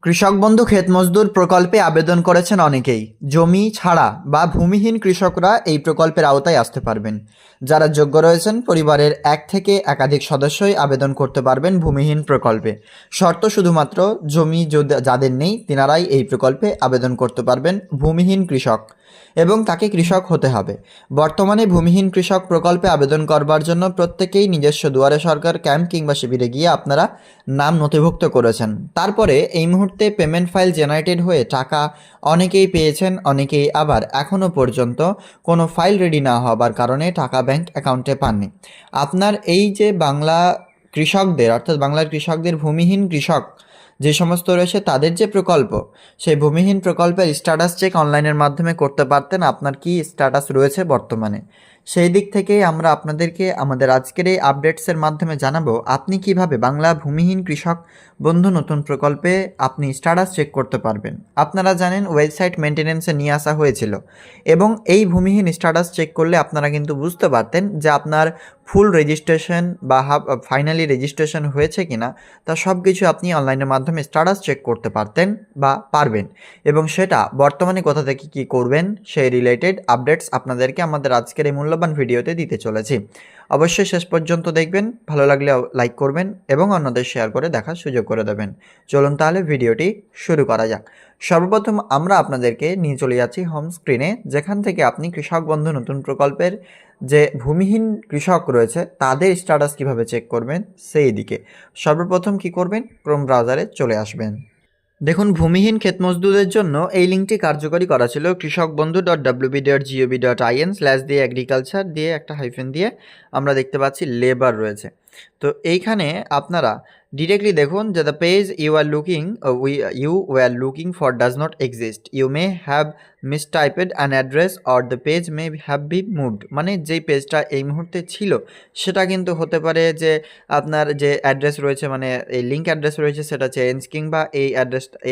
কৃষক বন্ধু ক্ষেত মজদুর প্রকল্পে আবেদন করেছেন অনেকেই। জমি ছাড়া বা ভূমিহীন কৃষকরা এই প্রকল্পের আওতায় আসতে পারবেন। যারা যোগ্য রয়েছেন পরিবারের এক থেকে একাধিক সদস্যই আবেদন করতে পারবেন ভূমিহীন প্রকল্পে। শর্ত শুধুমাত্র জমি যাদের নেই তিনারাই এই প্রকল্পে আবেদন করতে পারবেন ভূমিহীন কৃষক, এবং তাকে কৃষক হতে হবে। বর্তমানে ভূমিহীন কৃষক প্রকল্পে আবেদন করবার জন্য প্রত্যেকেই নিজস্ব দুয়ারে সরকার ক্যাম্প কিংবা শিবিরে গিয়ে আপনারা নাম নথিভুক্ত করেছেন। তারপরে এই মুহূর্তে পেমেন্ট ফাইল জেনারেটেড হয়ে টাকা অনেকেই পেয়েছেন, অনেকেই আবার এখনও পর্যন্ত কোনো ফাইল রেডি না হবার কারণে টাকা ব্যাংক অ্যাকাউন্টে পাননি। আপনার এই যে বাংলা কৃষকদের অর্থাৎ বাংলার কৃষকদের ভূমিহীন কৃষক যে সমস্ত রয়েছে তাদের যে প্রকল্প, সেই ভূমিহীন প্রকল্পের স্ট্যাটাস চেক অনলাইনের মাধ্যমে করতে পারতেন। আপনার কি স্ট্যাটাস রয়েছে বর্তমানে, সেই দিক থেকেই আমরা আপনাদেরকে আমাদের আজকের এই আপডেটসের মাধ্যমে জানাবো আপনি কিভাবে বাংলা ভূমিহীন কৃষক বন্ধু নতুন প্রকল্পে আপনি স্ট্যাটাস চেক করতে পারবেন। আপনারা জানেন ওয়েবসাইট মেনটেন্যান্সে নিয়ে আসা হয়েছিল, এবং এই ভূমিহীন স্ট্যাটাস চেক করলে আপনারা কিন্তু বুঝতে পারতেন যে আপনার ফুল রেজিস্ট্রেশন বা ফাইনালি রেজিস্ট্রেশন হয়েছে কিনা, তা সব কিছু আপনি অনলাইনের মাধ্যমে স্ট্যাটাস চেক করতে পারতেন বা পারবেন। এবং সেটা বর্তমানে কোথা থেকে কী করবেন সেই রিলেটেড আপডেটস আপনাদেরকে আমাদের আজকের এই মূল্যবান ভিডিওতে দিতে চলেছি। অবশ্যই শেষ পর্যন্ত দেখবেন, ভালো লাগলে লাইক করবেন এবং অন্যদের শেয়ার করে দেখার সুযোগ করে দেবেন। চলুন তাহলে ভিডিওটি শুরু করা যাক। সর্বপ্রথম আমরা আপনাদেরকে নিয়ে চলে যাচ্ছি হোম স্ক্রিনে, যেখান থেকে আপনি কৃষক বন্ধু নতুন প্রকল্পের যে ভূমিহীন কৃষক রয়েছে তাদের স্ট্যাটাস কিভাবে চেক করবেন সেই দিকে। সর্বপ্রথম কি করবেন, ক্রোম ব্রাউজারে চলে আসবেন। দেখুন, ভূমিহীন ক্ষেত মজদুরদের জন্য এই লিঙ্কটি কার্যকরী করা ছিল kৃষকবন্ধু.wb.gov.in/ দিয়ে এগ্রিকালচার দিয়ে একটা হাইফেন দিয়ে আমরা দেখতে পাচ্ছি লেবার রয়েছে। তো এইখানে আপনারা ডিরেক্টলি দেখুন যে the page you were looking for does not exist, you may have mistyped an address or the page may have be moved. মানে যেই পেজটা এই মুহূর্তে ছিল সেটা কিন্তু হতে পারে যে আপনার যে অ্যাড্রেস রয়েছে, মানে এই লিঙ্ক অ্যাড্রেস রয়েছে সেটা চেঞ্জ, কিংবা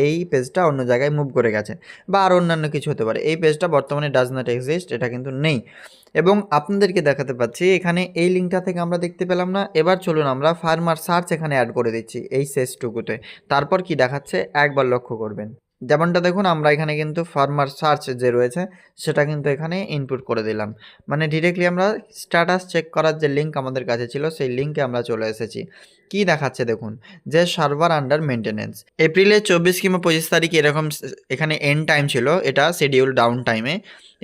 এই পেজটা অন্য জায়গায় মুভ করে গেছে, বা আর অন্যান্য কিছু হতে পারে। এই পেজটা বর্তমানে ডাজ নট এক্সিস্ট, এটা কিন্তু নেই। এবং আপনাদেরকে দেখাতে পাচ্ছি এখানে এই লিঙ্কটা থেকে আমরা দেখতে পেলাম না। এবার চলুন আমরা ফার্মার সার্চ এখানে অ্যাড করে দিচ্ছি এই শেষটুকুতে। তারপর কি দেখাচ্ছে একবার লক্ষ্য করবেন। যেমনটা দেখুন, আমরা এখানে কিন্তু ফার্মার সার্চ যে রয়েছে সেটা কিন্তু এখানে ইনপুট করে দিলাম। মানে ডিরেক্টলি আমরা স্ট্যাটাস চেক করার যে লিঙ্ক আমাদের কাছে ছিল সেই লিঙ্কে আমরা চলে এসেছি। কি দেখাচ্ছে দেখুন, যে সার্ভার আন্ডার মেনটেনেন্স। এপ্রিলের 24 কিংবা 25 তারিখ এরকম এখানে এন্ড টাইম ছিল, এটা শিডিউল ডাউন টাইমে।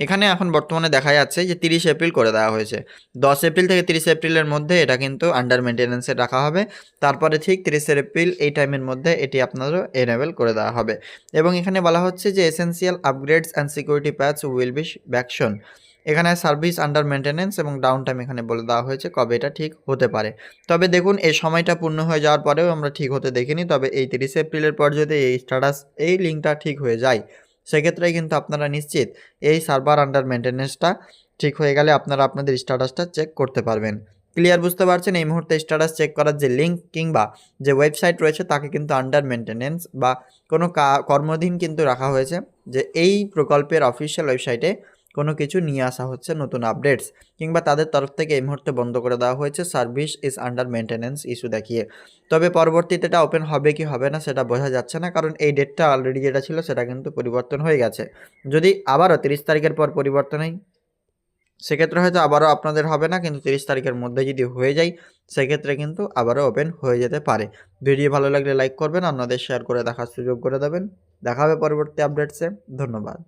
এখানে এখন বর্তমানে দেখা যাচ্ছে যে 30 এপ্রিল করে দেওয়া হয়েছে। 10 এপ্রিল থেকে 30 এপ্রিলের মধ্যে এটা কিন্তু আন্ডার মেনটেনেন্সে রাখা হবে। তারপরে ঠিক 30 এপ্রিল এই টাইমের মধ্যে এটি আপনারও এনেবল করে দেওয়া হবে। এবং এখানে বলা হচ্ছে যে essential upgrades and security patch will be ব্যাকশন। এখানে সার্ভিস আন্ডার মেনটেনেন্স এবং ডাউন টাইম এখানে বলে দেওয়া হয়েছে কবে এটা ঠিক হতে পারে। তবে দেখুন, এই সময়টা পূর্ণ হয়ে যাওয়ার পরেও আমরা ঠিক হতে দেখিনি। তবে এই 30 এপ্রিলের পর যদি এই স্ট্যাটাস এই লিঙ্কটা ঠিক হয়ে যায়, সেক্ষেত্রে কিন্তু আপনারা নিশ্চিত এই সার্ভার আন্ডার মেনটেনেন্সটা ঠিক হয়ে গেলে আপনারা আপনাদের স্ট্যাটাসটা চেক করতে পারবেন। ক্লিয়ার বুঝতে পারছেন? এই মুহূর্তে স্ট্যাটাস চেক করার যে লিঙ্ক কিংবা যে ওয়েবসাইট রয়েছে তাকে কিন্তু আন্ডার মেনটেনেন্স বা কোনো কর্মধীন কিন্তু রাখা হয়েছে, যে এই প্রকল্পের অফিসিয়াল ওয়েবসাইটে কোনো কিছু নিয়ে আসা হচ্ছে নতুন আপডেটস, কিংবা তাদের তরফ থেকে এই মুহূর্তে বন্ধ করে দেওয়া হয়েছে service is under maintenance issue দেখিয়ে। তবে পরবর্তীতে এটা ওপেন হবে কি হবে না সেটা বোঝা যাচ্ছে না, কারণ এই ডেটটা অলরেডি যেটা ছিল সেটা কিন্তু পরিবর্তন হয়ে গেছে। যদি আবারও 30 তারিখের পর পরিবর্তন হয় সেক্ষেত্রে হয়তো আবারও আপনাদের হবে না, কিন্তু 30 তারিখের মধ্যে যদি হয়ে যায় সেক্ষেত্রে কিন্তু আবারও ওপেন হয়ে যেতে পারে। ভিডিও ভালো লাগলে লাইক করবেন, অন্যদের শেয়ার করে দেখার সুযোগ করে দেবেন। দেখা হবে পরবর্তী আপডেটসে। ধন্যবাদ।